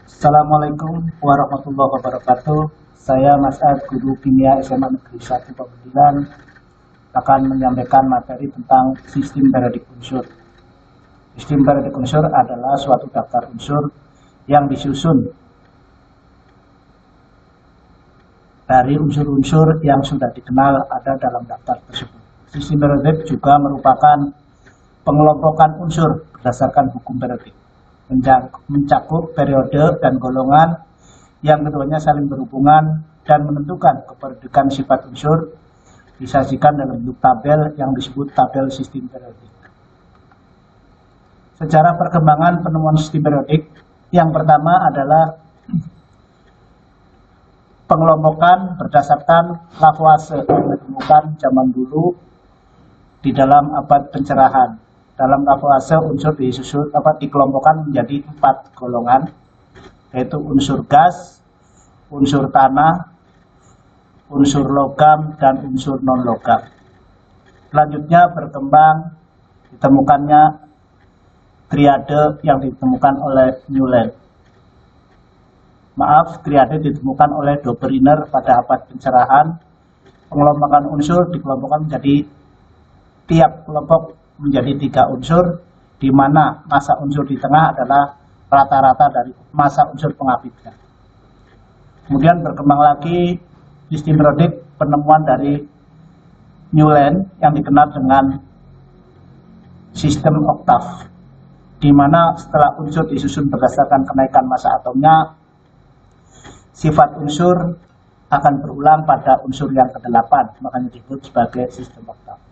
Assalamualaikum warahmatullahi wabarakatuh. Saya Mas Ad, guru kimia SMA Negeri 1 Pemedilan, akan menyampaikan materi tentang sistem periodik unsur. Sistem periodik unsur adalah suatu daftar unsur yang disusun dari unsur-unsur yang sudah dikenal ada dalam daftar tersebut. Sistem periodik juga merupakan pengelompokan unsur berdasarkan hukum periodik, mencakup periode dan golongan yang keduanya saling berhubungan dan menentukan keperiodikan sifat unsur, disajikan dalam bentuk tabel yang disebut tabel sistem periodik. Secara perkembangan penemuan sistem periodik, yang pertama adalah pengelompokan berdasarkan Lavoisier yang ditemukan zaman dulu di dalam abad pencerahan. Dalam Lavoisier unsur dikelompokkan menjadi 4 golongan, yaitu unsur gas, unsur tanah, unsur logam, dan unsur non-logam. Selanjutnya berkembang ditemukannya triade yang ditemukan oleh Newland. Triade ditemukan oleh Dobereiner pada abad pencerahan. Pengelompokan unsur dikelompokkan menjadi tiap kelompok menjadi 3 unsur, di mana massa unsur di tengah adalah rata-rata dari massa unsur pengapitnya. Kemudian berkembang lagi sistem periodik penemuan dari Newland yang dikenal dengan sistem oktav, di mana setelah unsur disusun berdasarkan kenaikan massa atomnya, sifat unsur akan berulang pada unsur yang ke-8, makanya disebut sebagai sistem oktav.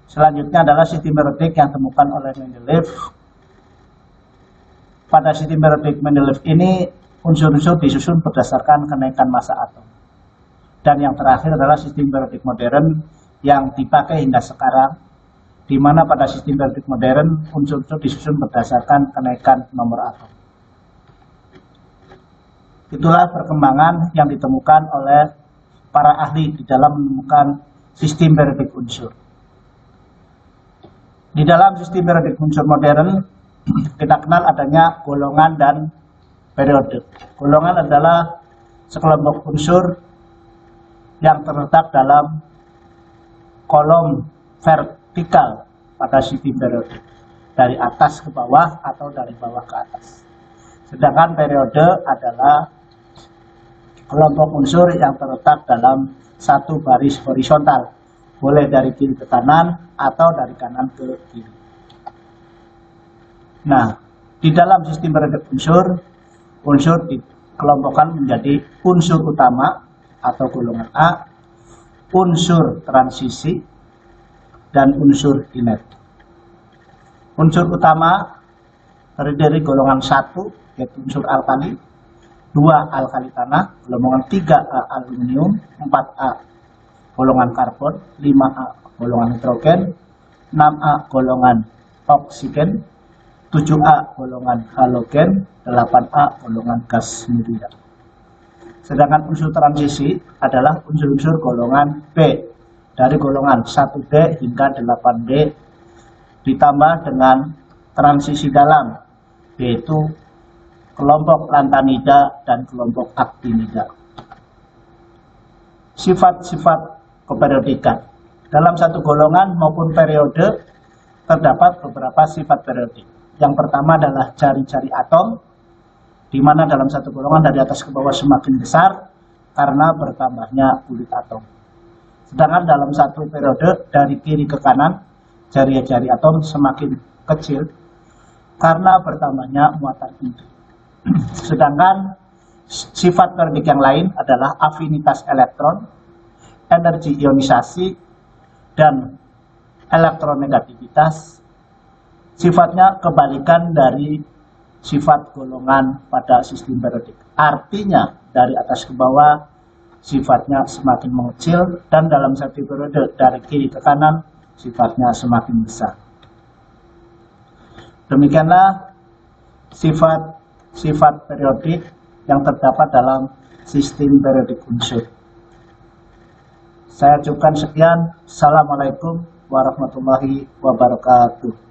Selanjutnya adalah sistem periodik yang ditemukan oleh Mendeleev. Pada sistem periodik Mendeleev ini, unsur-unsur disusun berdasarkan kenaikan massa atom. Dan yang terakhir adalah sistem periodik modern yang dipakai hingga sekarang, di mana pada sistem periodik modern, unsur-unsur disusun berdasarkan kenaikan nomor atom. Itulah perkembangan yang ditemukan oleh para ahli di dalam menemukan sistem periodik unsur. Di dalam sistem periodik unsur modern, kita kenal adanya golongan dan periode. Golongan adalah sekelompok unsur yang terletak dalam kolom vertikal pada sistem periodik, dari atas ke bawah atau dari bawah ke atas. Sedangkan periode adalah kelompok unsur yang terletak dalam satu baris horizontal, boleh dari kiri ke kanan atau dari kanan ke kiri. Nah, di dalam sistem periodik unsur dikelompokkan menjadi unsur utama atau golongan A, unsur transisi, dan unsur inert. Unsur utama terdiri dari golongan 1, yaitu unsur alkali, 2 alkali tanah, golongan 3A aluminium, 4A golongan karbon, 5A golongan nitrogen, 6A golongan oksigen, 7A golongan halogen, 8A golongan gas mulia. Sedangkan unsur transisi adalah unsur-unsur golongan B, dari golongan 1D hingga 8D, ditambah dengan transisi dalam, yaitu kelompok lantanida dan kelompok aktinida. Sifat-sifat keperiodikan. Dalam satu golongan maupun periode terdapat beberapa sifat periodik. Yang pertama adalah jari-jari atom, di mana dalam satu golongan dari atas ke bawah semakin besar karena bertambahnya kulit atom. Sedangkan dalam satu periode dari kiri ke kanan, jari-jari atom semakin kecil karena bertambahnya muatan inti. Sedangkan sifat periodik yang lain adalah afinitas elektron, energi ionisasi, dan elektronegativitas. Sifatnya kebalikan dari sifat golongan pada sistem periodik. Artinya dari atas ke bawah sifatnya semakin mengecil, dan dalam satu periode dari kiri ke kanan sifatnya semakin besar. Demikianlah sifat periodik yang terdapat dalam sistem periodik unsur. Saya cukupkan sekian. Assalamualaikum warahmatullahi wabarakatuh.